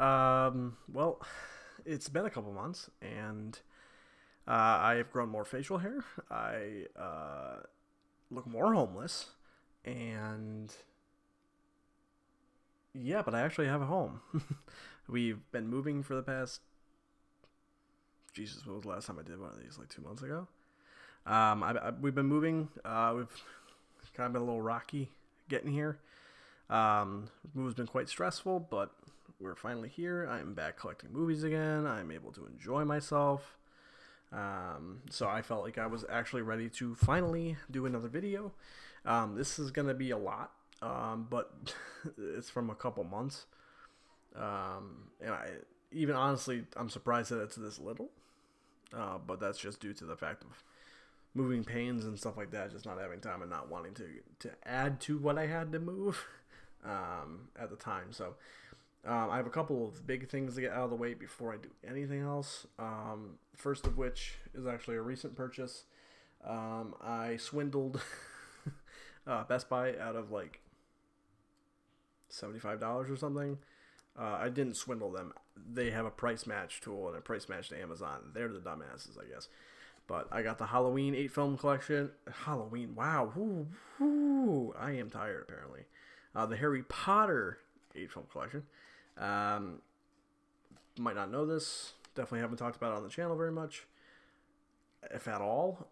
Well, it's been a couple months, and I have grown more facial hair. I look more homeless, and yeah, but I actually have a home. We've been moving for the past. Jesus, what was the last time I did one of these? Like 2 months ago. We've been moving. We've kind of been a little rocky getting here. Move has been quite stressful, but we're finally here. I'm back collecting movies again. I'm able to enjoy myself. So I felt like I was actually ready to finally do another video. This is going to be a lot, but it's from a couple months. And even honestly, I'm surprised that it's this little. But that's just due to the fact of moving pains and stuff like that, just not having time and not wanting to add to what I had to move at the time. So I have a couple of big things to get out of the way before I do anything else. First of which is actually a recent purchase. I swindled Best Buy out of like $75 or something. I didn't swindle them. They have a price match tool and a price match to Amazon. They're the dumbasses, I guess. But I got the Halloween 8-film collection. Halloween, wow. I am tired, apparently. The Harry Potter 8-film collection. Might not know this. Definitely haven't talked about it on the channel very much, if at all.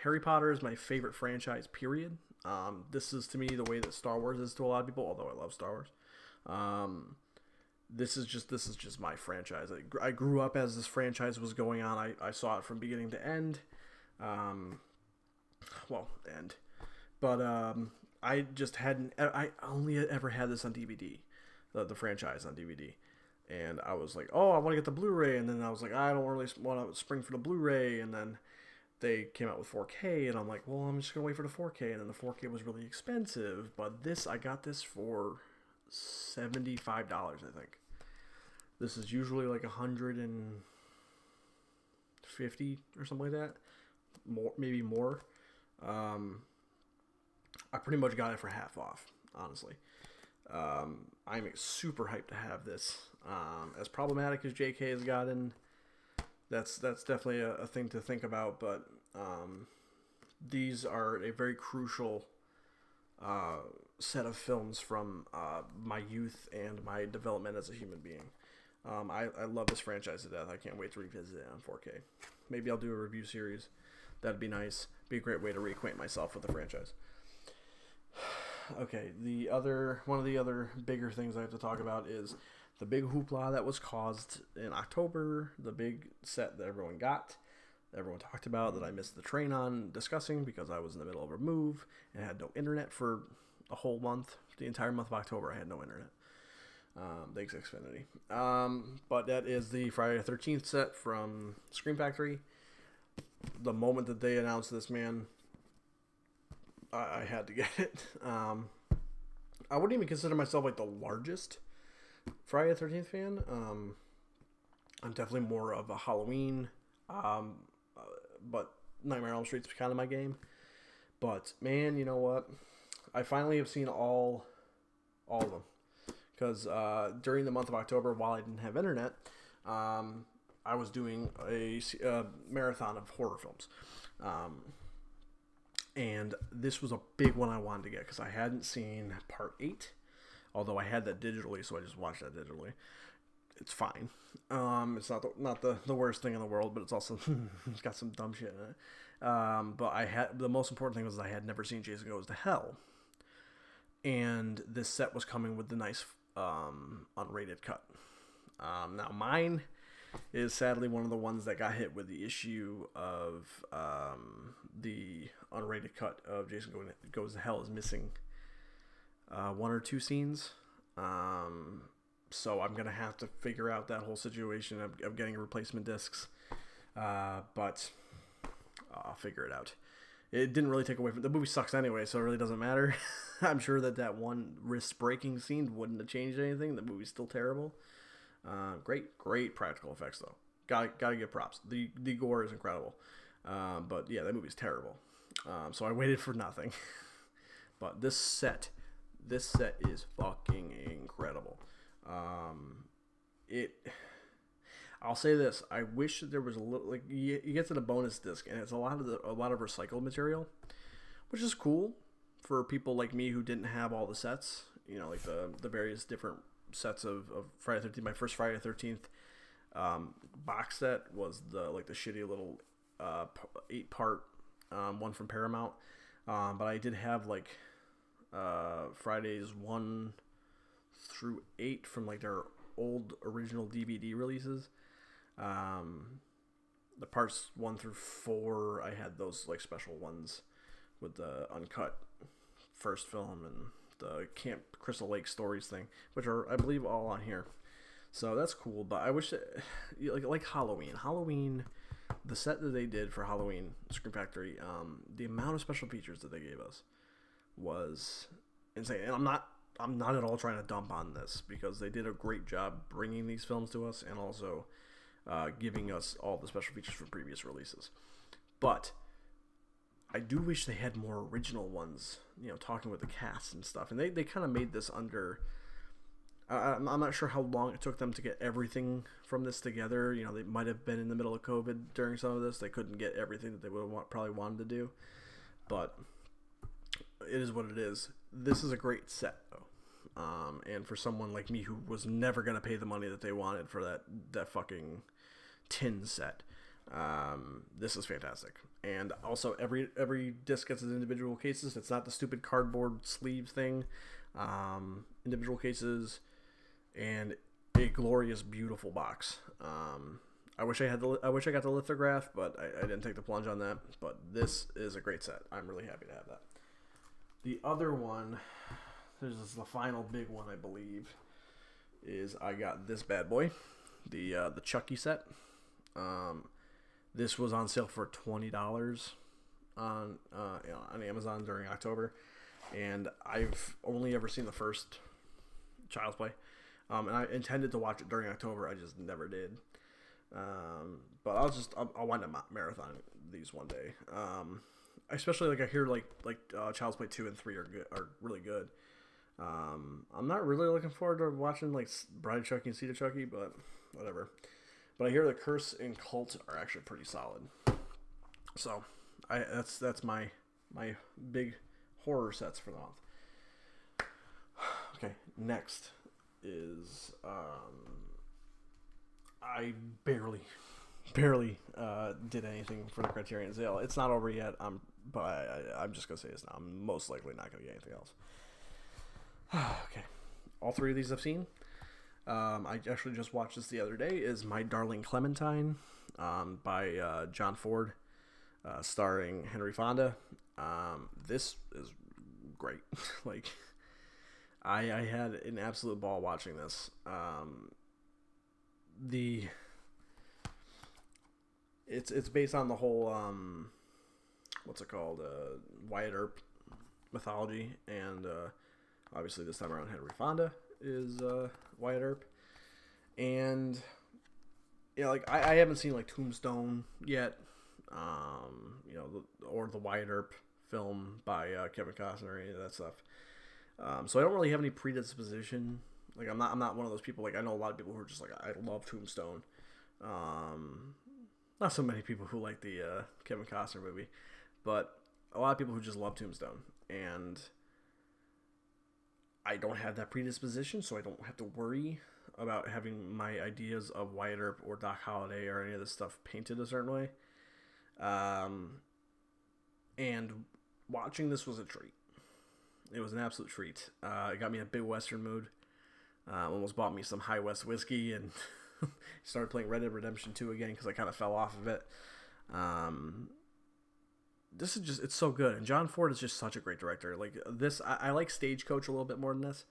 Harry Potter is my favorite franchise, period. This is, to me, the way that Star Wars is to a lot of people, although I love Star Wars. This is just my franchise. I grew up as this franchise was going on. I saw it from beginning to end. End. But I just hadn't. I only ever had this on DVD, the franchise on DVD, and I was like, oh, I want to get the Blu-ray, and then I was like, I don't really want to spring for the Blu-ray, and then they came out with 4K, and I'm like, well, I'm just gonna wait for the 4K, and then the 4K was really expensive, but I got this for $75, I think. This is usually like $150 or something like that, more, maybe more. I pretty much got it for half off, honestly. I'm super hyped to have this. As problematic as JK has gotten, that's definitely a thing to think about. But these are a very crucial set of films from my youth and my development as a human being. I love this franchise to death. I can't wait to revisit it on 4K. Maybe I'll do a review series. That'd be nice. Be a great way to reacquaint myself with the franchise. Okay, one of the other bigger things I have to talk about is the big hoopla that was caused in October. The big set that everyone talked about, that I missed the train on discussing because I was in the middle of a move and had no internet for a whole month. The entire month of October, I had no internet. Thanks, Xfinity. But that is the Friday the 13th set from Scream Factory. The moment that they announced this, man, I had to get it. I wouldn't even consider myself like the largest Friday the 13th fan. I'm definitely more of a Halloween, but Nightmare on Elm Street's kind of my game. But man, you know what? I finally have seen all of them. Because during the month of October, while I didn't have internet, I was doing a marathon of horror films. And this was a big one I wanted to get because I hadn't seen Part 8. Although I had that digitally, so I just watched that digitally. It's fine. It's not the worst thing in the world, but it's also it's got some dumb shit in it. But the most important thing was I had never seen Jason Goes to Hell. And this set was coming with the nice unrated cut. Now mine is sadly one of the ones that got hit with the issue of the unrated cut of Jason Goes to Hell is missing one or two scenes. So I'm going to have to figure out that whole situation of getting replacement discs. But I'll figure it out. It didn't really take away from the movie. Sucks anyway, so it really doesn't matter. I'm sure that one wrist-breaking scene wouldn't have changed anything. The movie's still terrible. Great practical effects though. Gotta give props. The gore is incredible. But yeah, that movie's terrible. So I waited for nothing. But this set is fucking incredible. it. I'll say this: I wish that there was a little like you get to the bonus disc, and it's a lot of recycled material, which is cool for people like me who didn't have all the sets. You know, like the various different sets of Friday the 13th. My first Friday the 13th box set was the shitty little 8-part one from Paramount. But I did have like Fridays 1 through 8 from like their old original DVD releases. The parts 1 through 4, I had those like special ones with the uncut first film and the Camp Crystal Lake Stories thing, which are, I believe, all on here. So that's cool. But I wish that, like Halloween, the set that they did for Halloween Scream Factory, the amount of special features that they gave us was insane. And I'm not at all trying to dump on this, because they did a great job bringing these films to us and also giving us all the special features from previous releases. But I do wish they had more original ones, you know, talking with the cast and stuff. And they kind of made this under... I'm not sure how long it took them to get everything from this together. You know, they might have been in the middle of COVID during some of this. They couldn't get everything that they would have probably wanted to do. But it is what it is. This is a great set, though. And for someone like me who was never going to pay the money that they wanted for that fucking tin set, this is fantastic. And also, every disc gets its individual cases. It's not the stupid cardboard sleeve thing. Individual cases, and a glorious, beautiful box. I wish I got the lithograph, but I didn't take the plunge on that. But this is a great set. I'm really happy to have that. The other one, this is the final big one, I believe, is I got this bad boy, the Chucky set. This was on sale for $20 on Amazon during October, and I've only ever seen the first Child's Play, and I intended to watch it during October. I just never did. But I'll wind up marathon these one day. Especially like I hear like Child's Play 2 and 3 are really good. I'm not really looking forward to watching like Bride of Chucky and Seed of Chucky, but whatever. But I hear the Curse and Cult are actually pretty solid. So that's my big horror sets for the month. Okay, next is I barely did anything for the Criterion sale. It's not over yet. But I'm just gonna say this now. I'm most likely not gonna get anything else. Okay, all three of these I've seen. I actually just watched this the other day. Is My Darling Clementine, by John Ford, starring Henry Fonda. This is great. Like, I had an absolute ball watching this. It's based on the whole what's it called, Wyatt Earp mythology, and obviously this time around Henry Fonda is Wyatt Earp, and you know, like I haven't seen like Tombstone yet, you know, or the Wyatt Earp film by Kevin Costner or any of that stuff. So I don't really have any predisposition. Like I'm not one of those people. Like I know a lot of people who are just like, I love Tombstone. Not so many people who like the Kevin Costner movie, but a lot of people who just love Tombstone. And I don't have that predisposition, so I don't have to worry about having my ideas of Wyatt Earp or Doc Holliday or any of this stuff painted a certain way. And watching this was a treat. It was an absolute treat. It got me in a big Western mood. Almost bought me some High West whiskey and started playing Red Dead Redemption 2 again because I kind of fell off of it. This is just, it's so good. And John Ford is just such a great director. Like this, I like Stagecoach a little bit more than this.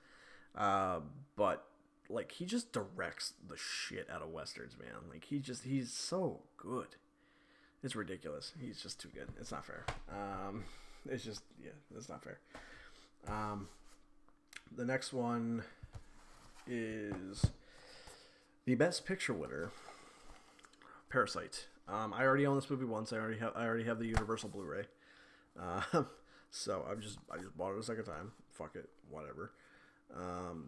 But like he just directs the shit out of Westerns, man. Like he's so good. It's ridiculous. He's just too good. It's not fair. It's just, yeah, it's not fair. The next one is the Best Picture winner, Parasite. I already own this movie once. I already have the Universal Blu-ray. So I just bought it a second time. Fuck it, whatever.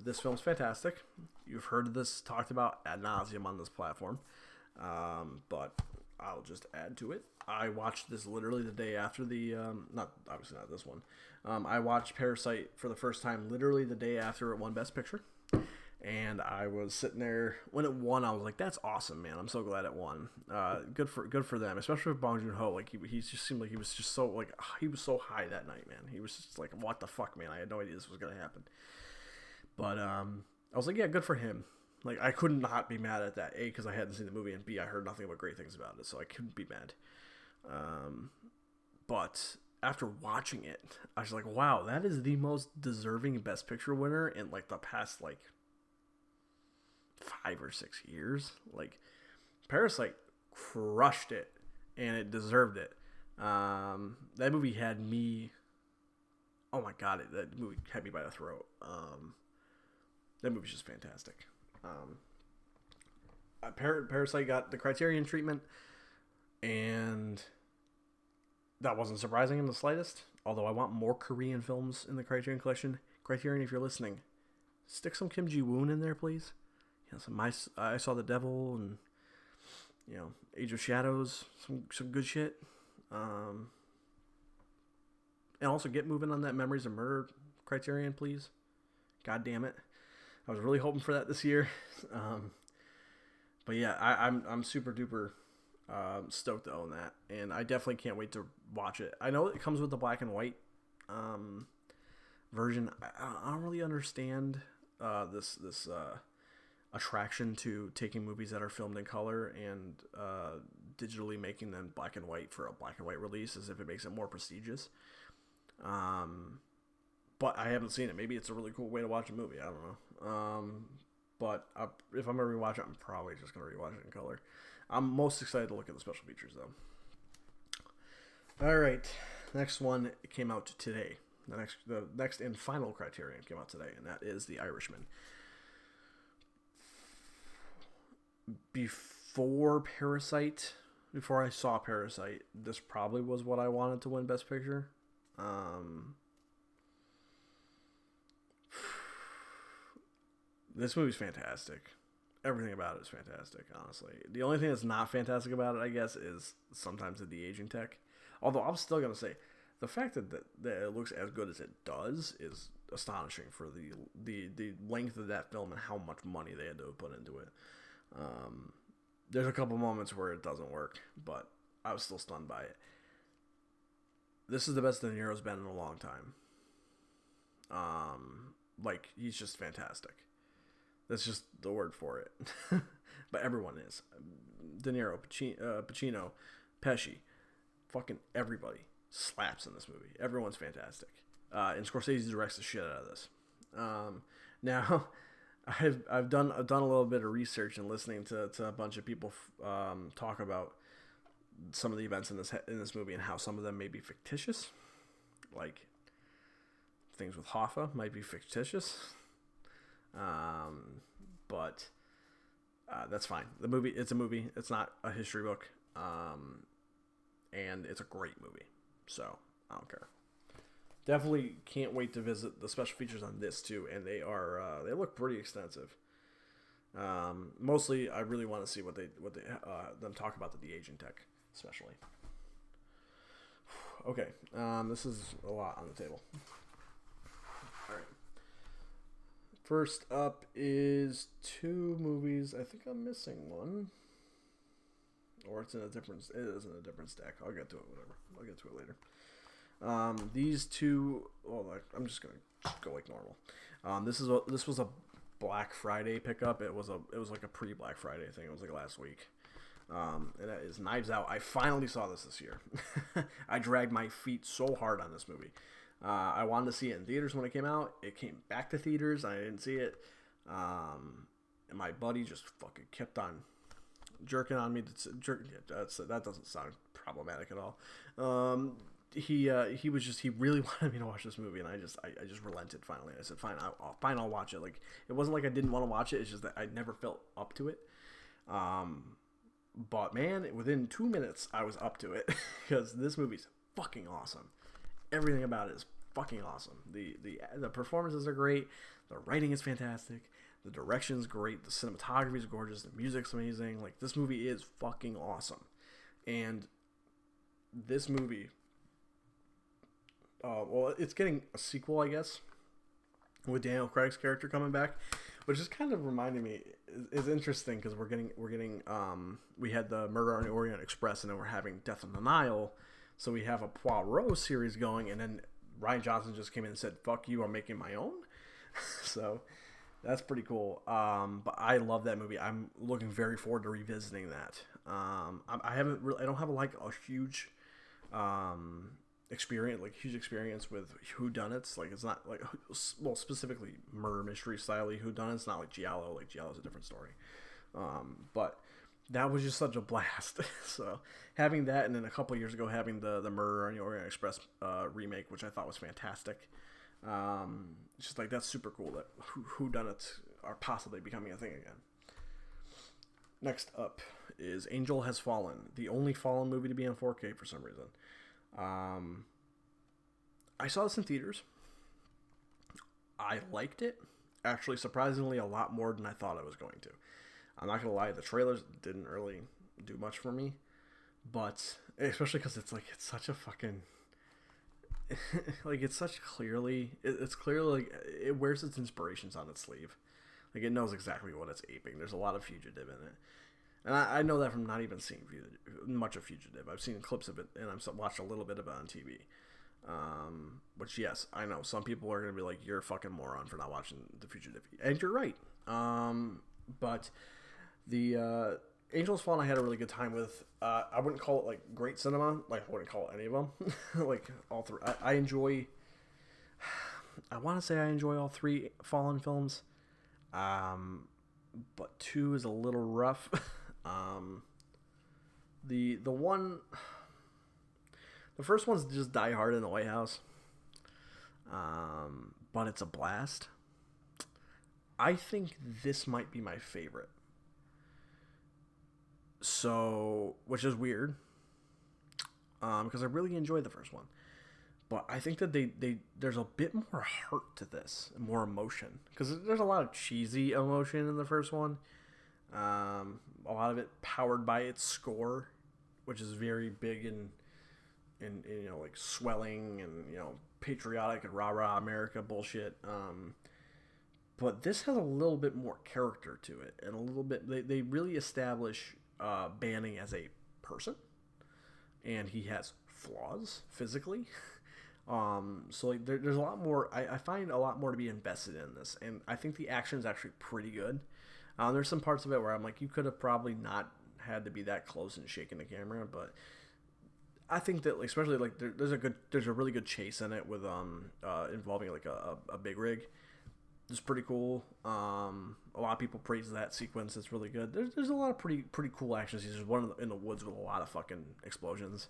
This film's fantastic. You've heard this talked about ad nauseum on this platform, but I'll just add to it. I watched this literally the day after the not obviously not this one. I watched Parasite for the first time literally the day after it won Best Picture, and I was sitting there when it won. I was like, "That's awesome, man! I'm so glad it won. Good for them, especially for Bong Joon-ho. Like he just seemed like he was just so like he was so high that night, man. He was just like, what the fuck, man? I had no idea this was gonna happen." But I was like, yeah, good for him. Like, I could not be mad at that. A, because I hadn't seen the movie, and B, I heard nothing but great things about it, so I couldn't be mad. But after watching it, I was like, wow, that is the most deserving Best Picture winner in, like, the past, like, 5 or 6 years. Like, Parasite crushed it, and it deserved it. That movie had me... Oh, my God, that movie had me by the throat. That movie's just fantastic. Parasite got the Criterion treatment, and that wasn't surprising in the slightest. Although I want more Korean films in the Criterion collection. Criterion, if you're listening, stick some Kim Ji-woon in there, please. You know, I Saw the Devil and Age of Shadows, some good shit. And also get moving on that Memories of Murder Criterion, please. God damn it. I was really hoping for that this year. But yeah, I'm super duper stoked to own that. And I definitely can't wait to watch it. I know it comes with the black and white version. I don't really understand this attraction to taking movies that are filmed in color and digitally making them black and white for a black and white release, as if it makes it more prestigious. But I haven't seen it. Maybe it's a really cool way to watch a movie. I don't know. But if I'm going to rewatch it, I'm probably just going to rewatch it in color. I'm most excited to look at the special features, though. All right. Next one came out today. The next and final Criterion came out today, and that is The Irishman. Before I saw Parasite, this probably was what I wanted to win Best Picture. This movie's fantastic. Everything about it is fantastic, honestly. The only thing that's not fantastic about it, I guess, is sometimes the de-aging tech. Although I'm still going to say, the fact that it looks as good as it does is astonishing for the length of that film and how much money they had to put into it. There's a couple moments where it doesn't work, but I was still stunned by it. This is the best De Niro's been in a long time. Like, he's just fantastic. That's just the word for it. But everyone is. De Niro, Pacino, Pesci, fucking everybody slaps in this movie. Everyone's fantastic. And Scorsese directs the shit out of this. Now, I've done a little bit of research and listening to a bunch of people talk about some of the events in this movie and how some of them may be fictitious. Like, things with Hoffa might be fictitious. But that's fine. It's a movie. It's not a history book. And it's a great movie. So I don't care. Definitely can't wait to visit the special features on this too. And they look pretty extensive. Mostly I really want to see what they them talk about the de-aging tech, especially. Okay. This is a lot on the table. All right. First up is 2 movies. I think I'm missing one. Or it is in a different stack. I'll get to it, whatever. I'll get to it later. These 2, I'm just going to go like normal. This was a Black Friday pickup. It was like a pre-Black Friday thing. It was like last week. And that is Knives Out. I finally saw this year. I dragged my feet so hard on this movie. I wanted to see it in theaters when it came out. It came back to theaters, and I didn't see it. And my buddy just fucking kept on jerking on me. That doesn't sound problematic at all. He really wanted me to watch this movie, and I just relented finally. I said, fine, I'll watch it. Like, it wasn't like I didn't want to watch it. It's just that I never felt up to it. But man, within 2 minutes, I was up to it because this movie's fucking awesome. Everything about it is fucking awesome. The performances are great. The writing is fantastic. The direction's great. The cinematography is gorgeous. The music's amazing. Like, this movie is fucking awesome. And this movie, well, it's getting a sequel, I guess, with Daniel Craig's character coming back, which is kind of reminding me is interesting because we had the Murder on the Orient Express, and then we're having Death on the Nile, so we have a Poirot series going, and then Rian Johnson just came in and said, "Fuck you, I'm making my own." So that's pretty cool. But I love that movie. I'm looking very forward to revisiting that. I don't have a huge experience with whodunits. Like, it's not like, well, specifically murder mystery style whodunits. Not like Giallo. Like, Giallo's a different story. But that was just such a blast. So having that, and then a couple years ago having the Murder on the Orient Express remake, which I thought was fantastic. It's just like, that's super cool that whodunits are possibly becoming a thing again. Next up is Angel Has Fallen, the only Fallen movie to be on 4K for some reason. I saw this in theaters. I liked it, actually, surprisingly a lot more than I thought I was going to. I'm not gonna lie, the trailers didn't really do much for me, but especially because it's such a fucking like, it's clearly like, it wears its inspirations on its sleeve. Like, it knows exactly what it's aping. There's a lot of Fugitive in it. And I know that from not even seeing much of Fugitive. I've seen clips of it, and I've watched a little bit of it on TV. Which, yes, I know some people are going to be like, you're a fucking moron for not watching The Fugitive. And you're right. But the Angels Fallen I had a really good time with. I wouldn't call it, like, great cinema. Like, I wouldn't call it any of them. Like, all three. I enjoy... I want to say I enjoy all three Fallen films. But 2 is a little rough. The first one's just Die Hard in the White House. But it's a blast. I think this might be my favorite. So, which is weird. Because I really enjoyed the first one. But I think that there's a bit more heart to this, more emotion, because there's a lot of cheesy emotion in the first one. A lot of it powered by its score, which is very big in like, swelling and, patriotic and rah rah America bullshit. But this has a little bit more character to it, and a little bit they really establish Banning as a person, and he has flaws physically. So, like, there's a lot more. I find a lot more to be invested in this, and I think the action is actually pretty good. There's some parts of it where I'm like, you could have probably not had to be that close and shaking the camera, but I think that, like, especially, like, there's a really good chase in it with involving, like, a big rig. It's pretty cool. A lot of people praise that sequence. It's really good. There's a lot of pretty cool action scenes. There's one in the woods with a lot of fucking explosions.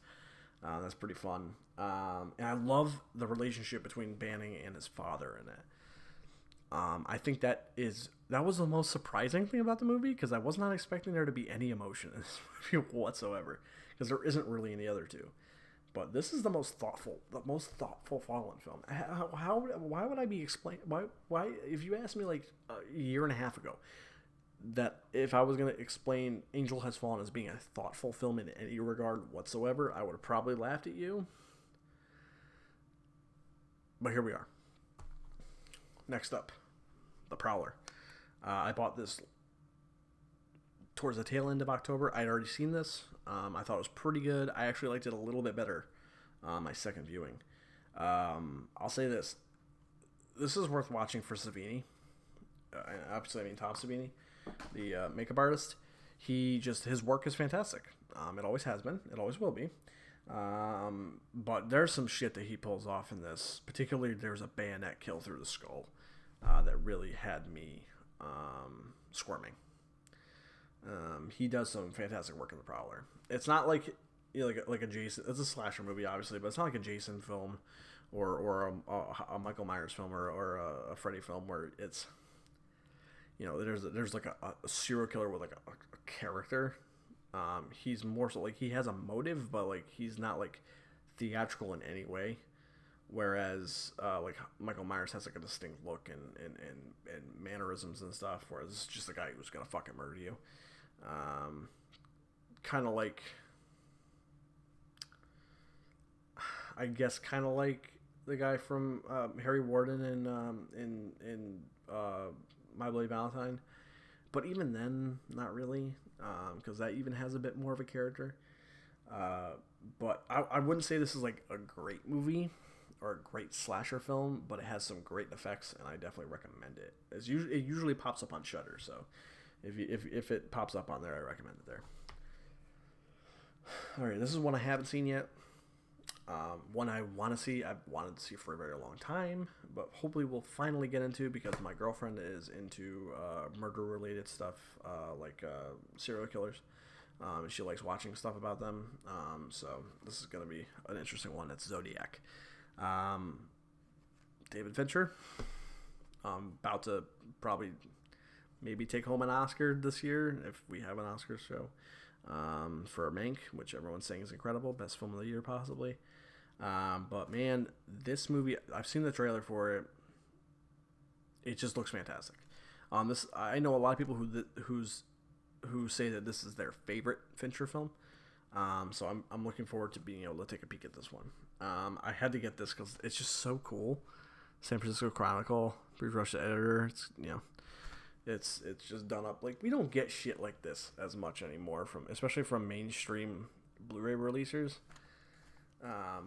That's pretty fun. And I love the relationship between Banning and his father in it. I think that was the most surprising thing about the movie, because I was not expecting there to be any emotion in this movie whatsoever, because there isn't really any other two. But this is the most thoughtful Fallen film. Why would I be explaining? Why? If you asked me, like, a year and a half ago, that if I was going to explain Angel Has Fallen as being a thoughtful film in any regard whatsoever, I would have probably laughed at you. But here we are. Next up, The Prowler. I bought this towards the tail end of October. I'd already seen this. I thought it was pretty good. I actually liked it a little bit better my second viewing. I'll say this. This is worth watching for Savini. Obviously, I mean Tom Savini, the makeup artist. His work is fantastic. It always has been. It always will be. But there's some shit that he pulls off in this. Particularly, there's a bayonet kill through the skull that really had me squirming. He does some fantastic work in The Prowler. It's not like, like a Jason. It's a slasher movie, obviously, but it's not like a Jason film or a Michael Myers film or a Freddy film where it's, there's like a serial killer with like a character. He's more so like he has a motive, but like he's not like theatrical in any way. Whereas like Michael Myers has like a distinct look and mannerisms and stuff, whereas this is just a guy who's gonna fucking murder you. Kind of like, I guess, kind of like the guy from Harry Warden in My Bloody Valentine, but even then, not really, because that even has a bit more of a character. But I wouldn't say this is like a great movie or a great slasher film, but it has some great effects, and I definitely recommend it. It usually pops up on Shudder, so if it pops up on there, I recommend it there. All right, this is one I haven't seen yet. One I want to see. I've wanted to see for a very long time, but hopefully we'll finally get into, because my girlfriend is into murder-related stuff, like serial killers. And she likes watching stuff about them. So this is going to be an interesting one. It's Zodiac. David Fincher. About to probably maybe take home an Oscar this year, if we have an Oscar show, for Mank, which everyone's saying is incredible. Best film of the year, possibly. But man, this movie, I've seen the trailer for it. It just looks fantastic. I know a lot of people who say that this is their favorite Fincher film. So I'm looking forward to being able to take a peek at this one. I had to get this because it's just so cool. San Francisco Chronicle, Bruce Rush the editor. It's just done up. Like, we don't get shit like this as much anymore, especially from mainstream Blu-ray releasers.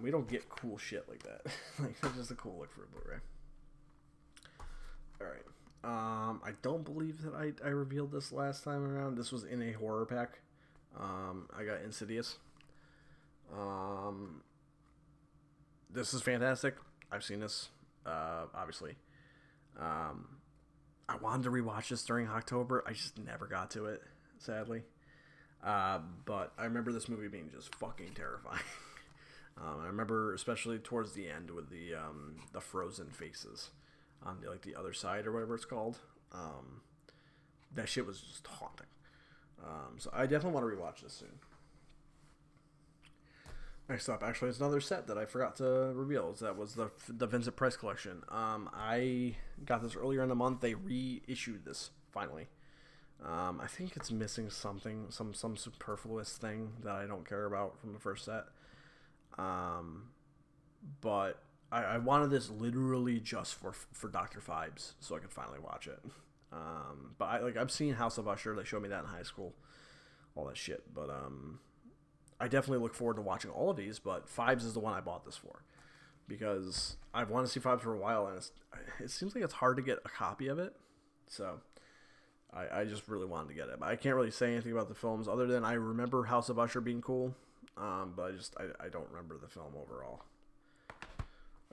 We don't get cool shit like that. Like, it's just a cool look for a Blu-ray. All right. I don't believe that I revealed this last time around. This was in a horror pack. I got Insidious. This is fantastic. I've seen this, obviously. I wanted to rewatch this during October. I just never got to it, sadly. But I remember this movie being just fucking terrifying. I remember especially towards the end with the frozen faces on the other side or whatever it's called. That shit was just haunting. So I definitely want to rewatch this soon. Next up, actually, it's another set that I forgot to reveal. That was the Vincent Price collection. I got this earlier in the month. They reissued this finally. I think it's missing something, some superfluous thing that I don't care about from the first set. But I wanted this literally just for Dr. Phibes, so I could finally watch it. But I've seen House of Usher. They showed me that in high school, all that shit. But I definitely look forward to watching all of these. But Phibes is the one I bought this for, because I've wanted to see Phibes for a while, and it seems like it's hard to get a copy of it. So I just really wanted to get it. But I can't really say anything about the films other than I remember House of Usher being cool. But I don't remember the film overall.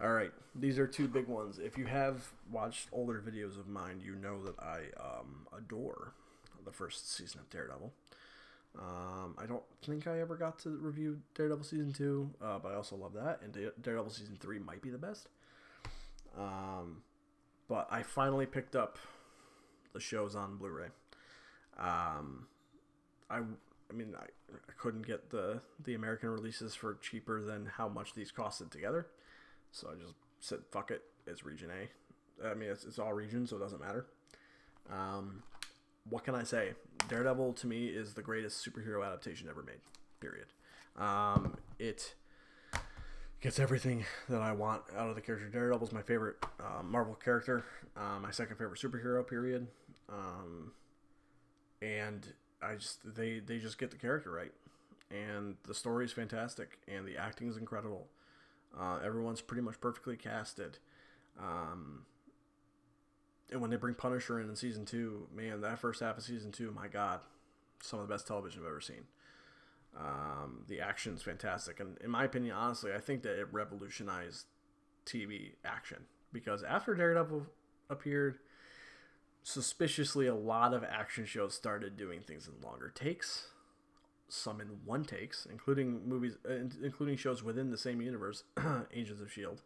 All right, these are two big ones. If you have watched older videos of mine, you know that I adore the first season of Daredevil. I don't think I ever got to review Daredevil Season 2, but I also love that, and Daredevil Season 3 might be the best. But I finally picked up the shows on Blu-ray. I couldn't get the American releases for cheaper than how much these costed together. So I just said, fuck it, it's Region A. I mean, it's all regions, so it doesn't matter. What can I say? Daredevil, to me, is the greatest superhero adaptation ever made, period. It gets everything that I want out of the character. Daredevil's my favorite Marvel character, my second favorite superhero, period. And they just get the character right. And the story is fantastic, and the acting is incredible. Everyone's pretty much perfectly casted. And when they bring Punisher in season 2, man, that first half of season 2, my God, some of the best television I've ever seen. The action's fantastic. And in my opinion, honestly, I think that it revolutionized TV action. Because after Daredevil appeared, suspiciously a lot of action shows started doing things in longer takes. Some in one takes, including shows within the same universe, Agents of S.H.I.E.L.D.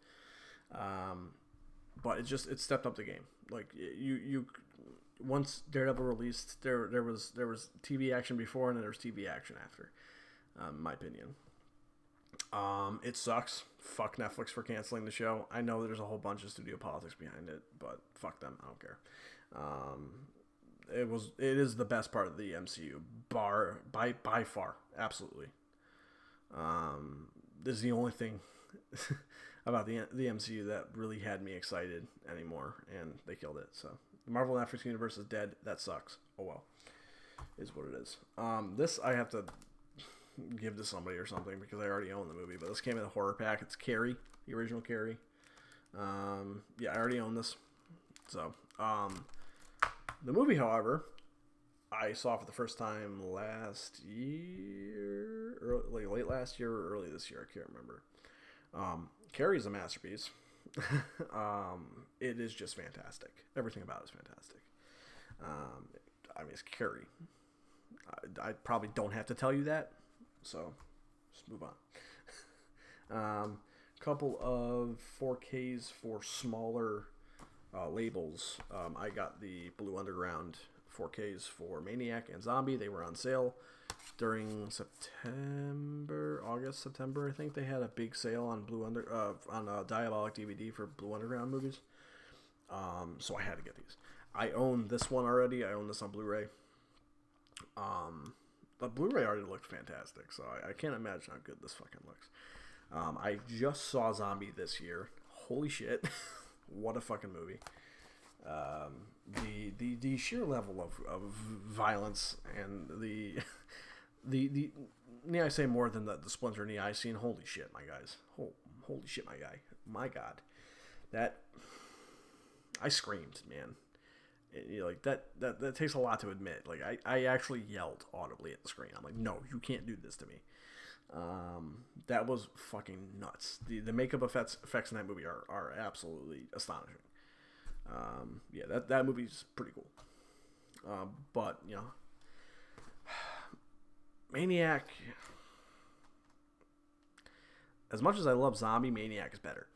But it stepped up the game. Like, you once Daredevil released, there was TV action before, and then there was TV action after, in my opinion. It sucks. Fuck Netflix for canceling the show. I know there's a whole bunch of studio politics behind it, but fuck them. I don't care. It is the best part of the MCU, by far, absolutely. This is the only thing about the MCU that really had me excited anymore, and they killed it. So the Marvel Netflix universe is dead. That sucks. Oh well, is what it is. This I have to give to somebody or something because I already own the movie, but this came in a horror pack. It's Carrie, the original Carrie. Yeah, I already own this. So, the movie, however, I saw for the first time last year, late last year or early this year. I can't remember. Carrie's a masterpiece. It is just fantastic. Everything about it is fantastic. I mean, it's Carrie. I probably don't have to tell you that. So, just move on. Couple of 4Ks for smaller labels. I got the Blue Underground 4Ks for Maniac and Zombie. They were on sale during August, September. I think they had a big sale on Diabolic DVD for Blue Underground movies. So I had to get these. I own this one already. I own this on Blu-ray. The Blu-ray already looked fantastic, so I can't imagine how good this fucking looks. I just saw Zombie this year. Holy shit. What a fucking movie. The sheer level of violence and the I say more than the splinter in the eye scene. Holy shit, my guys. Holy shit, my guy. My God. That, I screamed, man. Like that takes a lot to admit. Like I actually yelled audibly at the screen. I'm like, no, you can't do this to me. That was fucking nuts. The makeup effects in that movie are absolutely astonishing. Yeah, that movie's pretty cool. But you know, Maniac. As much as I love Zombie, Maniac is better.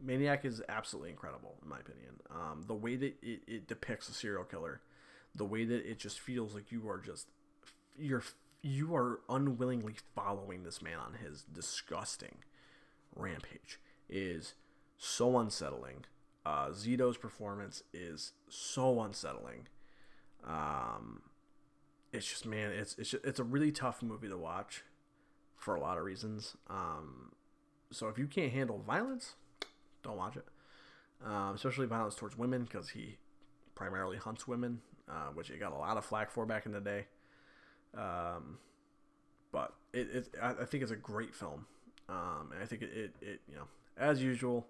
Maniac is absolutely incredible, in my opinion. The way that it depicts a serial killer, the way that it just feels like you are unwillingly following this man on his disgusting rampage is so unsettling. Zito's performance is so unsettling. It's just, man, it's a really tough movie to watch for a lot of reasons. So if you can't handle violence, don't watch it. Especially violence towards women, because he primarily hunts women, which he got a lot of flack for back in the day. But I think it's a great film. And I think it you know, as usual,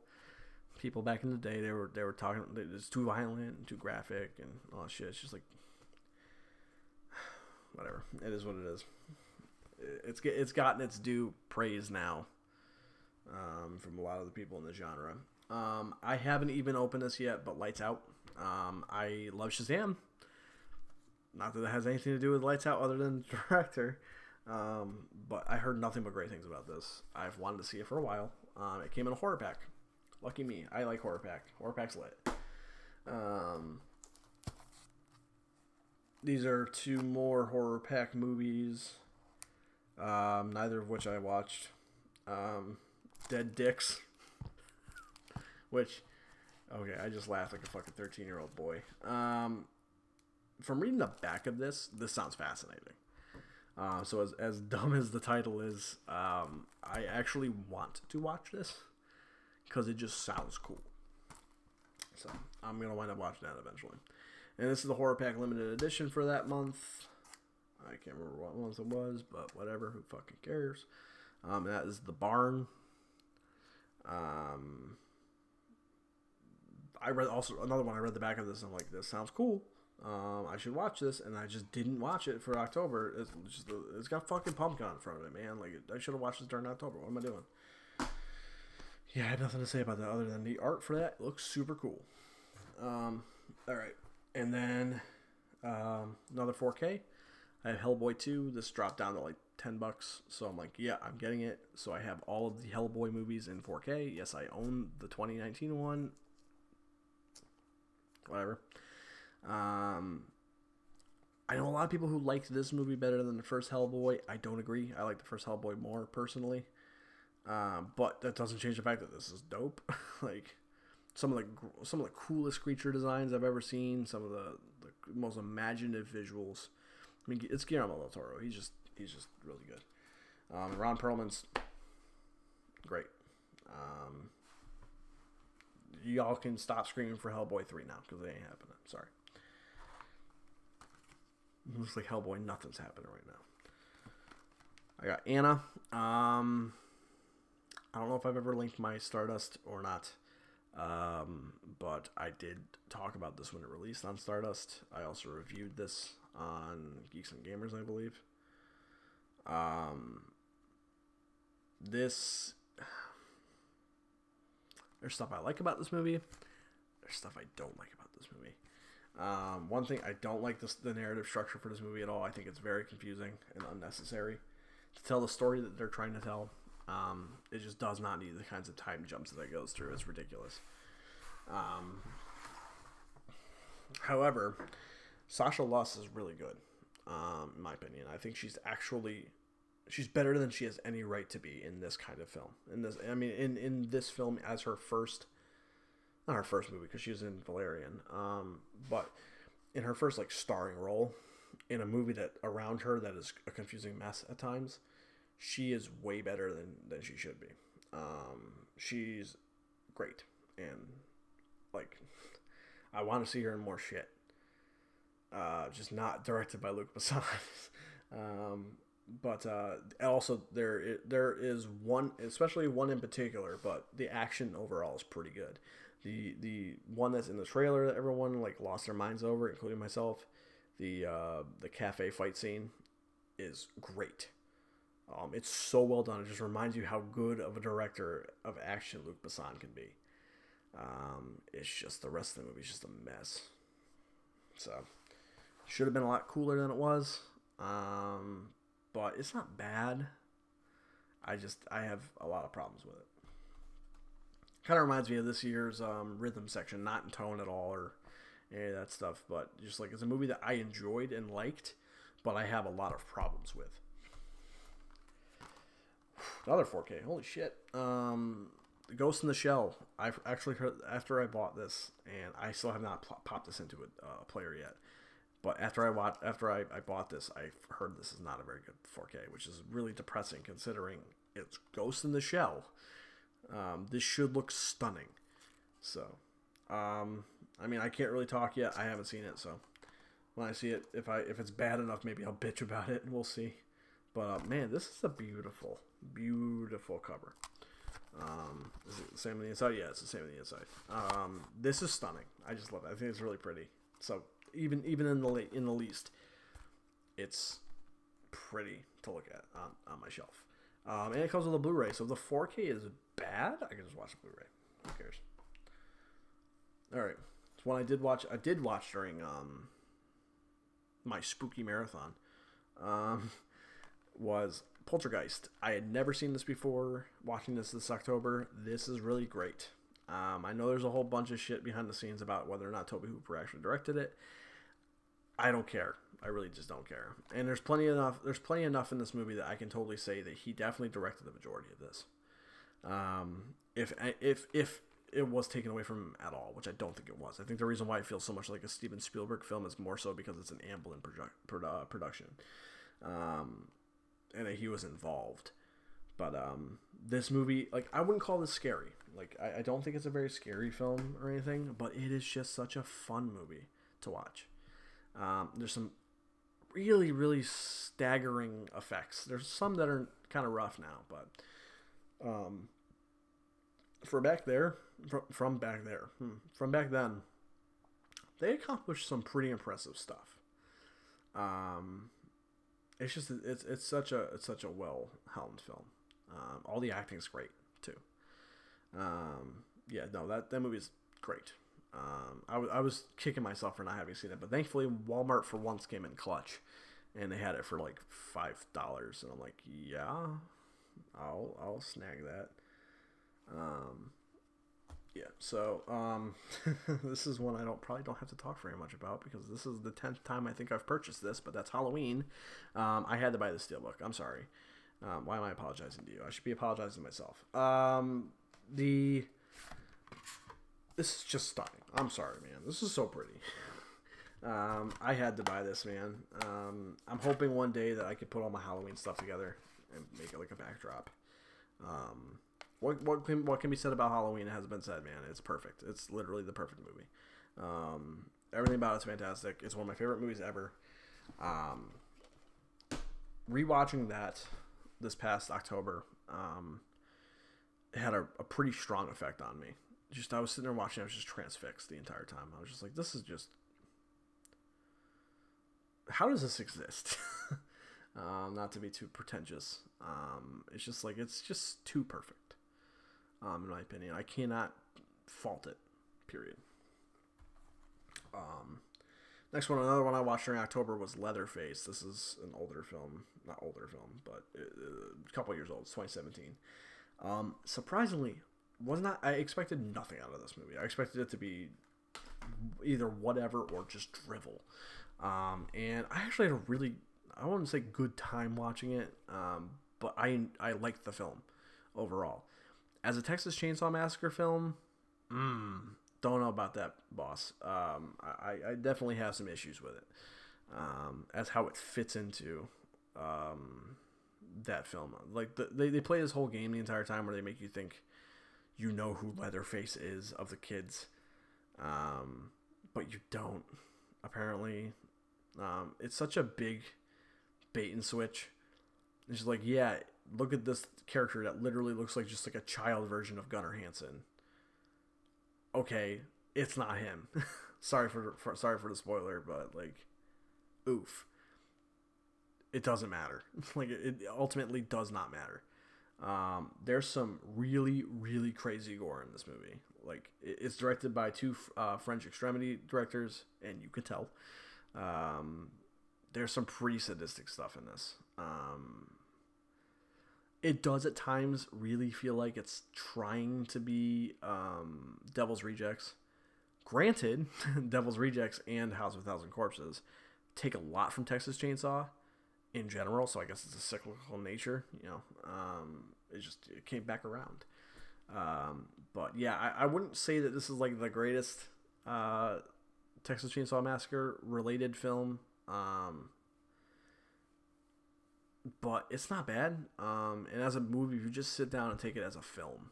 people back in the day, they were talking, it's too violent and too graphic and all that shit. It's just like, whatever. It is what it is. It's gotten its due praise now, from a lot of the people in the genre. I haven't even opened this yet, but Lights Out. I love Shazam. Not that it has anything to do with Lights Out other than the director. But I heard nothing but great things about this. I've wanted to see it for a while. It came in a horror pack. Lucky me. I like horror pack. Horror pack's lit. These are two more horror pack movies. Neither of which I watched. Dead Dicks. Which, okay, I just laughed like a fucking 13-year-old boy. From reading the back of this sounds fascinating. So as dumb as the title is, I actually want to watch this because it just sounds cool. So I'm going to wind up watching that eventually. And this is the Horror Pack Limited Edition for that month. I can't remember what month it was, but whatever, who fucking cares. That is The Barn. I read also another one. I read the back of this and I'm like, this sounds cool. I should watch this, and I just didn't watch it for October. It's got fucking pumpkin in front of it, man. Like, I should have watched this during October. What am I doing? Yeah, I have nothing to say about that other than the art for that looks super cool. All right, and then another 4K. I have Hellboy 2. This dropped down to like $10, so I'm like, yeah, I'm getting it. So I have all of the Hellboy movies in 4K. Yes, I own the 2019 one. Whatever. I know a lot of people who liked this movie better than the first Hellboy. I don't agree. I like the first Hellboy more, personally. But that doesn't change the fact that this is dope. Like some of the coolest creature designs I've ever seen. Some of the most imaginative visuals. I mean, it's Guillermo del Toro. He's just really good. Ron Perlman's great. Y'all can stop screaming for Hellboy 3 now because it ain't happening. Sorry. It looks like Hellboy, nothing's happening right now. I got Anna. I don't know if I've ever linked my Stardust or not. But I did talk about this when it released on Stardust. I also reviewed this on Geeks and Gamers, I believe. There's stuff I like about this movie. There's stuff I don't like about this movie. One thing, I don't like the narrative structure for this movie at all. I think it's very confusing and unnecessary to tell the story that they're trying to tell. It just does not need the kinds of time jumps that it goes through. It's ridiculous. However, Sasha Luss is really good, in my opinion. I think she's better than she has any right to be in this kind of film. In this film as her first, not her first movie because she was in Valerian, but in her first like starring role in a movie that around her that is a confusing mess at times. She is way better than she should be. She's great. And, like, I want to see her in more shit. Just not directed by Luc Besson. But also, there is one, especially one in particular, but the action overall is pretty good. The one that's in the trailer that everyone, like, lost their minds over, including myself, the cafe fight scene is great. It's so well done. It just reminds you how good of a director of action Luc Besson can be. It's just the rest of the movie is just a mess. So, should have been a lot cooler than it was. But it's not bad. I have a lot of problems with it. Kind of reminds me of this year's rhythm section, not in tone at all or any of that stuff, but just like it's a movie that I enjoyed and liked, but I have a lot of problems with. Another 4K. Holy shit. Ghost in the Shell. I've actually heard after I bought this, and I still have not popped this into a player yet. But after I bought this, I heard this is not a very good 4K, which is really depressing considering it's Ghost in the Shell. This should look stunning. So, I mean, I can't really talk yet. I haven't seen it, so when I see it, if it's bad enough, maybe I'll bitch about it, and we'll see. But man, this is a beautiful, beautiful cover. Is it the same on the inside? Yeah, it's the same on the inside. This is stunning. I just love it. I think it's really pretty. So even in the least, it's pretty to look at on my shelf. And it comes with a Blu-ray. So if the 4K is bad, I can just watch the Blu-ray. Who cares? All right. So one I did watch during my spooky marathon. Was Poltergeist. I had never seen this before. Watching this October, this is really great. I know there's a whole bunch of shit behind the scenes about whether or not Tobe Hooper actually directed it. I don't care. I really just don't care. And there's plenty enough in this movie that I can totally say that he definitely directed the majority of this. If it was taken away from him at all, which I don't think it was. I think the reason why it feels so much like a Steven Spielberg film is more so because it's an Amblin production. And that he was involved. But this movie, like, I wouldn't call this scary. Like, I don't think it's a very scary film or anything, but it is just such a fun movie to watch. There's some really, really staggering effects. There's some that are kind of rough now, but from back then, they accomplished some pretty impressive stuff. It's just it's such a well helmed film. All the acting's great too. That movie's great. I was kicking myself for not having seen it, but thankfully Walmart for once came in clutch, and they had it for like $5, and I'm like, yeah, I'll snag that. So this is one I probably don't have to talk very much about because this is the 10th time I think I've purchased this, but that's Halloween. I had to buy the Steelbook. I'm sorry. Why am I apologizing to you? I should be apologizing to myself. This is just stunning. I'm sorry, man. This is so pretty. I had to buy this, man. I'm hoping one day that I could put all my Halloween stuff together and make it like a backdrop. What can be said about Halloween hasn't been said, man. It's perfect. It's literally the perfect movie. Everything about it's fantastic. It's one of my favorite movies ever. Rewatching that this past October, it had a pretty strong effect on me. I was sitting there watching, I was just transfixed the entire time. I was just like, this is just, how does this exist? Not to be too pretentious. It's just like, it's just too perfect. In my opinion, I cannot fault it, period. Next one, another one I watched during October was Leatherface. This is an older film, not older film, but a couple years old. It's 2017. Surprisingly, I expected nothing out of this movie. I expected it to be either whatever or just drivel. And I actually had I wouldn't say good time watching it, but I liked the film overall. As a Texas Chainsaw Massacre film, don't know about that, boss. I definitely have some issues with it, as how it fits into that film. Like they play this whole game the entire time where they make you think you know who Leatherface is of the kids, but you don't. Apparently, it's such a big bait and switch. It's just like, yeah, look at this character that literally looks like just like a child version of Gunnar Hansen. Okay, it's not him. sorry for the spoiler, but like, oof. It doesn't matter. Like, it ultimately does not matter. There's some really, really crazy gore in this movie. Like, it's directed by two French extremity directors, and you could tell. There's some pretty sadistic stuff in this. It does at times really feel like it's trying to be Devil's Rejects. Granted, Devil's Rejects and House of a Thousand Corpses take a lot from Texas Chainsaw in general, so I guess it's a cyclical nature, you know. It came back around. But yeah, I wouldn't say that this is like the greatest Texas Chainsaw Massacre related film. But it's not bad. And as a movie, if you just sit down and take it as a film,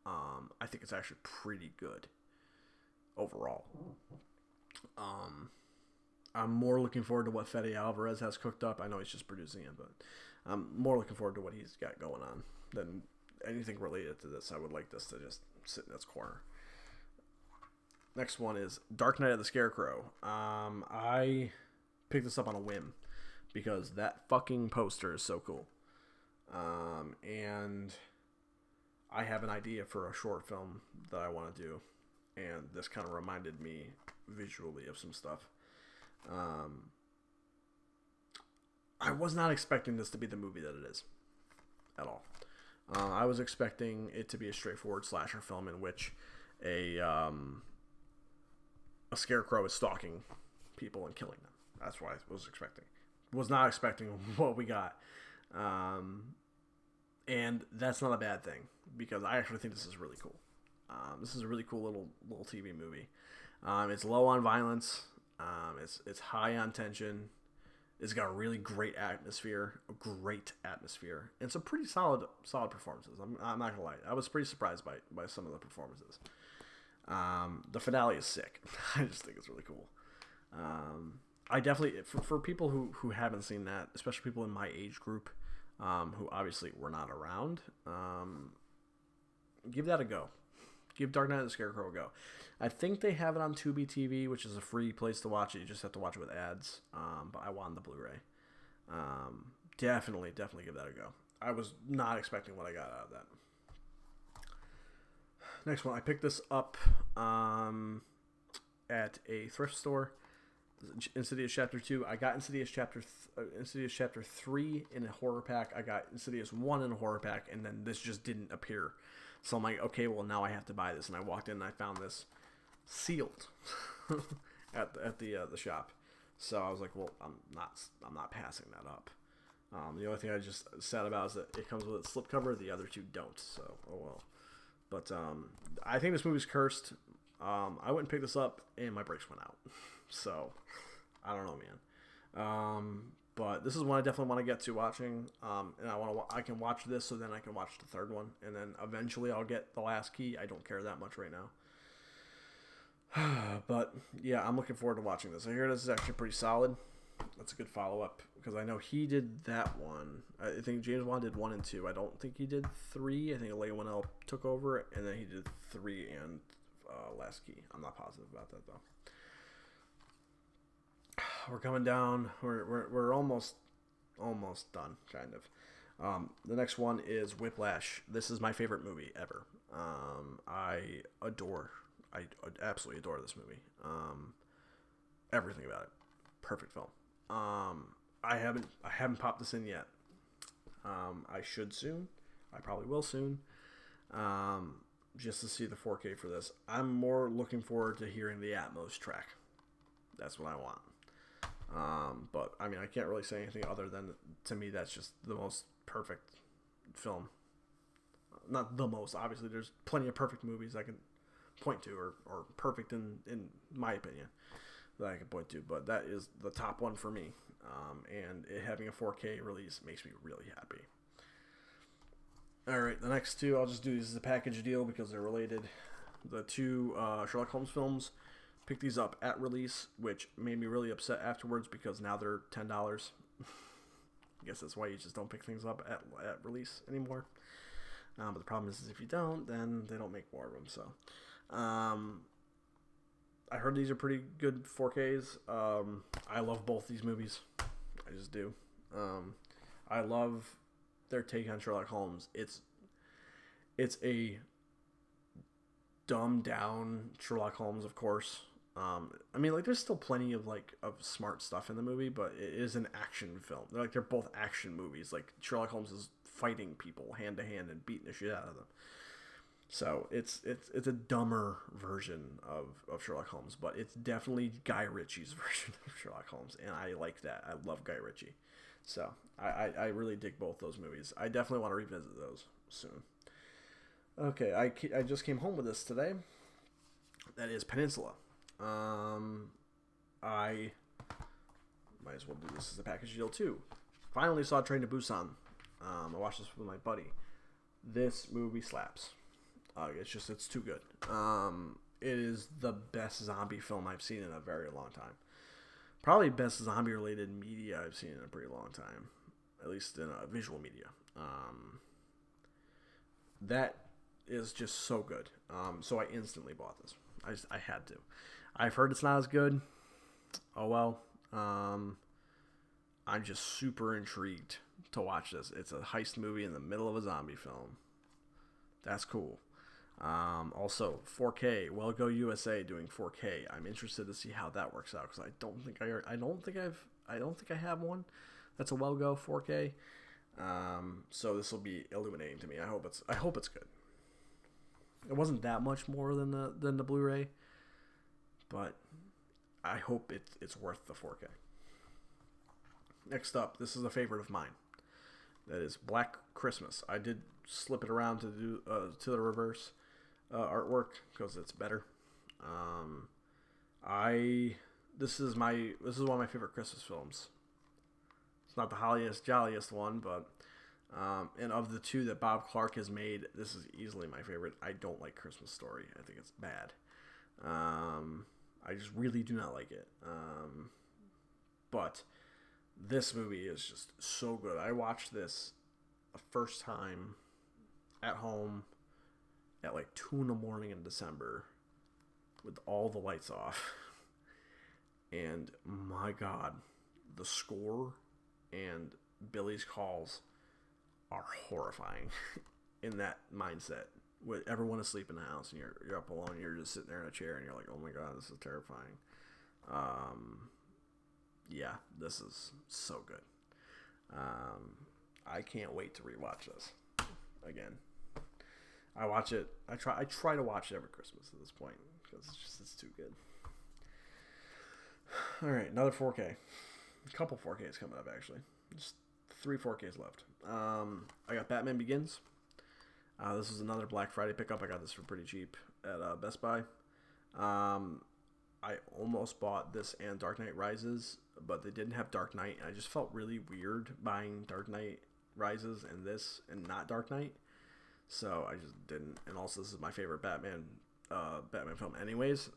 I think it's actually pretty good overall. I'm more looking forward to what Fede Alvarez has cooked up. I know he's just producing it, but I'm more looking forward to what he's got going on than anything related to this. I would like this to just sit in its corner. Next one is Dark Knight of the Scarecrow. I picked this up on a whim because that fucking poster is so cool. And I have an idea for a short film that I want to do, and this kind of reminded me visually of some stuff. I was not expecting this to be the movie that it is at all. I was expecting it to be a straightforward slasher film in which a scarecrow is stalking people and killing them. That's what I was expecting. Was not expecting what we got. And that's not a bad thing because I actually think this is really cool. This is a really cool little TV movie. It's low on violence. It's high on tension. It's got a really great atmosphere, and some pretty solid performances. I'm not gonna lie, I was pretty surprised by some of the performances. The finale is sick. I just think it's really cool. I definitely, for people who haven't seen that, especially people in my age group, who obviously were not around, give that a go. Give Dark Knight of the Scarecrow a go. I think they have it on Tubi TV, which is a free place to watch it. You just have to watch it with ads. But I want the Blu-ray. Definitely give that a go. I was not expecting what I got out of that. Next one, I picked this up at a thrift store. Insidious Chapter 2. I got Insidious Chapter 3 in a horror pack. I got Insidious 1 in a horror pack, and then this just didn't appear. So I'm like, okay, well now I have to buy this. And I walked in and I found this sealed at the shop. So I was like, well, I'm not passing that up. The only thing I just sad about is that it comes with a slipcover. The other two don't. So, oh well. But I think this movie's cursed. I went and picked this up, and my brakes went out. So, I don't know, man. But this is one I definitely want to get to watching. And I can watch this, so then I can watch the third one, and then eventually I'll get The Last Key. I don't care that much right now. But yeah, I'm looking forward to watching this. I hear this is actually pretty solid. That's a good follow-up, because I know he did that one. I think James Wan did 1 and 2. I don't think he did 3. I think Leigh Whannell took over, and then he did 3 and Last Key. I'm not positive about that, though. We're coming down. We're almost done, kind of. The next one is Whiplash. This is my favorite movie ever. I absolutely adore this movie. Everything about it. Perfect film. I haven't popped this in yet. I should soon. I probably will soon. Just to see the 4K for this. I'm more looking forward to hearing the Atmos track. That's what I want. But I mean, I can't really say anything other than, to me, that's just the most perfect film. Not the most, obviously. There's plenty of perfect movies I can point to, or perfect in my opinion, that I can point to, but that is the top one for me. And it having a 4K release makes me really happy. Alright, the next two, I'll just do these as a package deal because they're related. The two Sherlock Holmes films, picked these up at release, which made me really upset afterwards because now they're $10. I guess that's why you just don't pick things up at release anymore. But the problem is if you don't, then they don't make more of them. So, I heard these are pretty good 4Ks. I love both these movies. I just do. I love their take on Sherlock Holmes. It's a dumbed down Sherlock Holmes, of course. I mean, like, there's still plenty of smart stuff in the movie, but it is an action film. They're both action movies. Like, Sherlock Holmes is fighting people hand to hand and beating the shit out of them. So it's a dumber version of Sherlock Holmes, but it's definitely Guy Ritchie's version of Sherlock Holmes, and I like that. I love Guy Ritchie. So I really dig both those movies. I definitely want to revisit those soon. Okay, I just came home with this today. That is Peninsula. I might as well do this as a package deal too. Finally saw Train to Busan. I watched this with my buddy. This movie slaps. It's too good. It is the best zombie film I've seen in a very long time. Probably best zombie related media I've seen in a pretty long time. At least in visual media. That is just so good. So I instantly bought this. I had to. I've heard it's not as good. Oh well. I'm just super intrigued to watch this. It's a heist movie in the middle of a zombie film. That's cool. Also 4K. Well Go USA doing 4K. I'm interested to see how that works out because I don't think I have one that's a Well Go 4K. So this will be illuminating to me. I hope it's good. It wasn't that much more than the Blu-ray, but I hope it's worth the 4K. Next up, this is a favorite of mine. That is Black Christmas. I did slip it around to do to the reverse artwork because it's better. This is one of my favorite Christmas films. It's not the holliest, jolliest one, but and of the two that Bob Clark has made, this is easily my favorite. I don't like Christmas Story. I think it's bad. I just really do not like it. But this movie is just so good. I watched this the first time at home at 2 in the morning in December with all the lights off. And my God, the score and Billy's calls are horrifying in that mindset. With everyone asleep in the house and you're up alone, you're just sitting there in a chair and you're like, oh my God, this is terrifying. Yeah, this is so good. I can't wait to rewatch this again. I watch it. I try to watch it every Christmas at this point because it's too good. All right, another 4K. A couple 4Ks coming up actually. Just three 4Ks left. I got Batman Begins. This is another Black Friday pickup. I got this for pretty cheap at Best Buy. I almost bought this and Dark Knight Rises, but they didn't have Dark Knight. I just felt really weird buying Dark Knight Rises and this and not Dark Knight. So I just didn't. And also, this is my favorite Batman film anyways.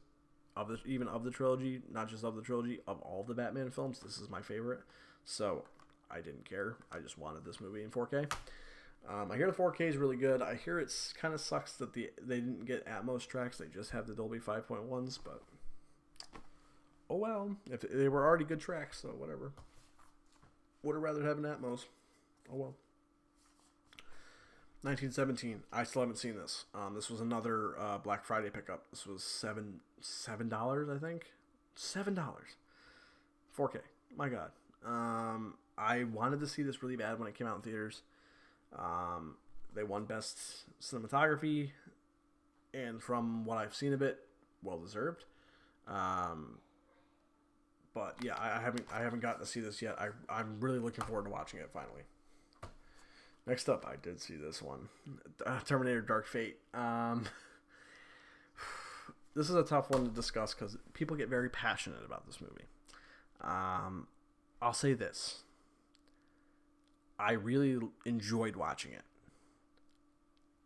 Even of the trilogy, not just of the trilogy, of all the Batman films, this is my favorite. So I didn't care. I just wanted this movie in 4K. I hear the 4K is really good. I hear it's kind of sucks that they didn't get Atmos tracks. They just have the Dolby 5.1s, but oh well. If they were already good tracks, so whatever. Would have rather have an Atmos. Oh well. 1917. I still haven't seen this. This was another Black Friday pickup. This was $7, I think. $7. 4K. My God. I wanted to see this really bad when it came out in theaters. They won Best Cinematography, and from what I've seen of it, well deserved. But yeah, I haven't gotten to see this yet. I'm really looking forward to watching it finally. Next up, I did see this one, Terminator Dark Fate. This is a tough one to discuss because people get very passionate about this movie. I'll say this. I really enjoyed watching it.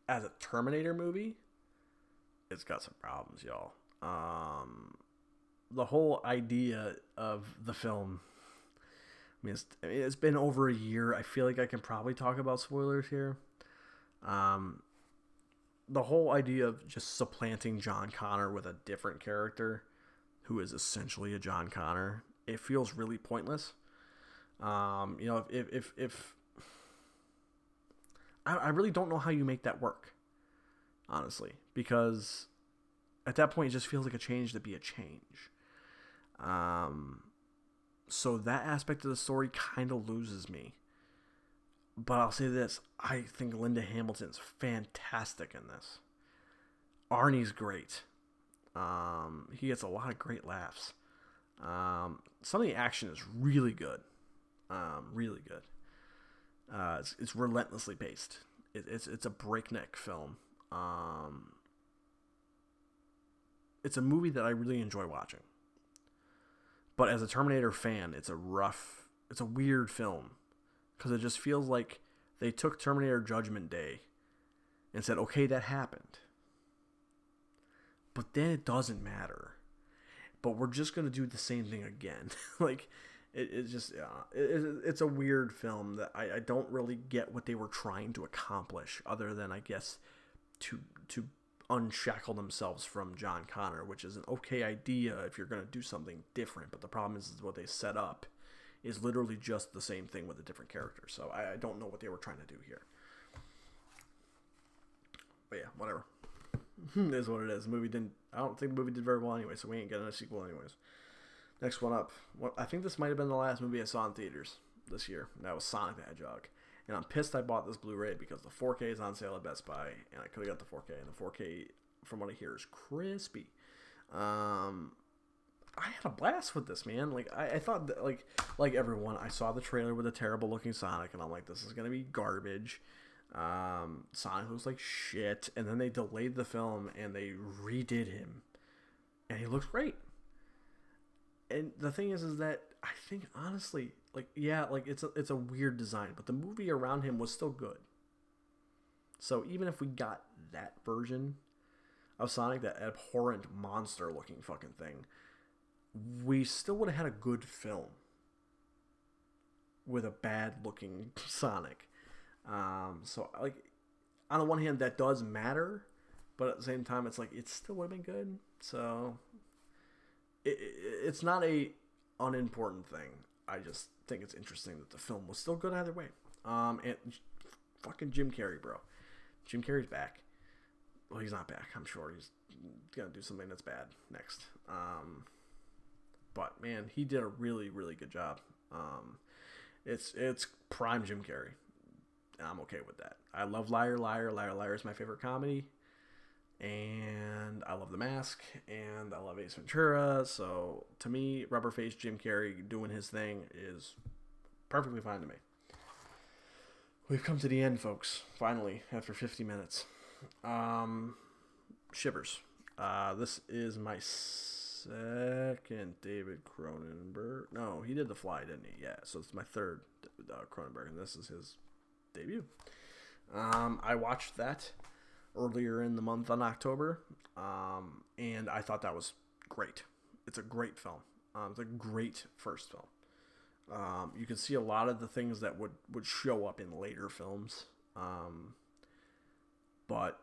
As a Terminator movie, it's got some problems, y'all. The whole idea of the film, it's been over a year. I feel like I can probably talk about spoilers here. The whole idea of just supplanting John Connor with a different character who is essentially a John Connor, it feels really pointless. If I really don't know how you make that work, honestly, because at that point it just feels like a change to be a change. So that aspect of the story kind of loses me. But I'll say this, I think Linda Hamilton's fantastic in this. Arnie's great. He gets a lot of great laughs. Some of the action is really good. Really good. It's relentlessly paced. It's a breakneck film. It's a movie that I really enjoy watching. But as a Terminator fan, it's a weird film. Because it just feels like they took Terminator Judgment Day and said, okay, that happened. But then it doesn't matter. But we're just going to do the same thing again. Like, it's a weird film that I don't really get what they were trying to accomplish, other than, I guess, to unshackle themselves from John Connor, which is an okay idea if you're going to do something different. But the problem is what they set up is literally just the same thing with a different character. So I don't know what they were trying to do here. But yeah, whatever. It is what it is. I don't think the movie did very well anyway, so we ain't getting a sequel anyways. Next one up. I think this might have been the last movie I saw in theaters this year. And that was Sonic the Hedgehog. And I'm pissed I bought this Blu-ray because the 4K is on sale at Best Buy, and I could have got the 4K. And the 4K, from what I hear, is crispy. I had a blast with this, man. Like I thought that, like everyone, I saw the trailer with a terrible looking Sonic, and I'm like, this is gonna be garbage. Sonic looks like shit, and then they delayed the film and they redid him, and he looks great. And the thing is that I think honestly, it's a weird design, but the movie around him was still good. So even if we got that version of Sonic, that abhorrent monster looking fucking thing, we still would have had a good film with a bad looking Sonic. So like, on the one hand, that does matter, but at the same time, it's like, it still would have been good. So it's not a unimportant thing. I just think it's interesting that the film was still good either way. And fucking Jim Carrey, bro. Jim Carrey's back. Well, he's not back. I'm sure he's gonna do something that's bad next. But man, he did a really, really good job. It's prime Jim Carrey, and I'm okay with that. I love Liar Liar. Liar Liar is my favorite comedy, and I love The Mask, and I love Ace Ventura. So to me, rubber-faced Jim Carrey doing his thing is perfectly fine to me. We've come to the end, folks. Finally, after 50 minutes. Shivers. This is my second David Cronenberg. No, he did The Fly, didn't he? Yeah, so it's my third Cronenberg, and this is his debut. I watched that earlier in the month on October, and I thought that was great. It's a great film. It's a great first film. You can see a lot of the things that would show up in later films, but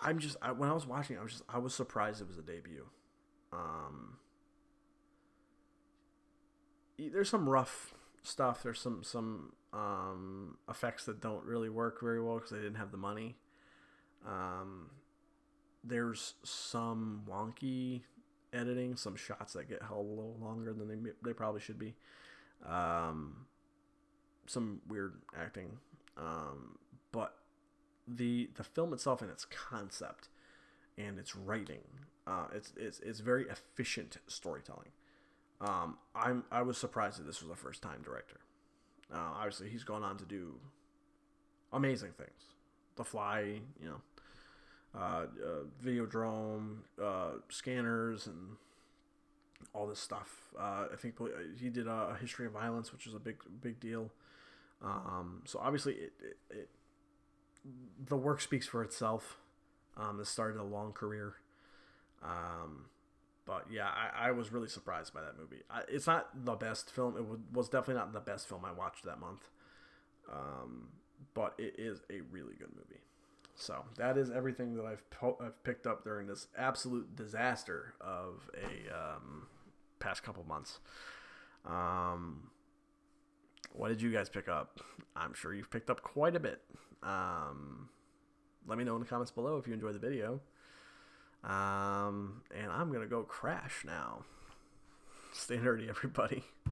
when I was watching it, I was surprised it was a debut. There's some rough stuff. There's some effects that don't really work very well because they didn't have the money. There's some wonky editing, some shots that get held a little longer than they probably should be. Some weird acting, but the film itself and its concept and its writing, it's very efficient storytelling. I was surprised that this was a first time director. Obviously, he's gone on to do amazing things. The Fly, Videodrome, Scanners, and all this stuff. I think he did a History of Violence, which is a big deal. So obviously, the work speaks for itself. This started a long career. But yeah, I was really surprised by that movie. It's not the best film. It was definitely not the best film I watched that month. But it is a really good movie. So that is everything that I've picked up during this absolute disaster of a past couple months. What did you guys pick up? I'm sure you've picked up quite a bit. Let me know in the comments below if you enjoyed the video. And I'm going to go crash now. Stay nerdy, everybody.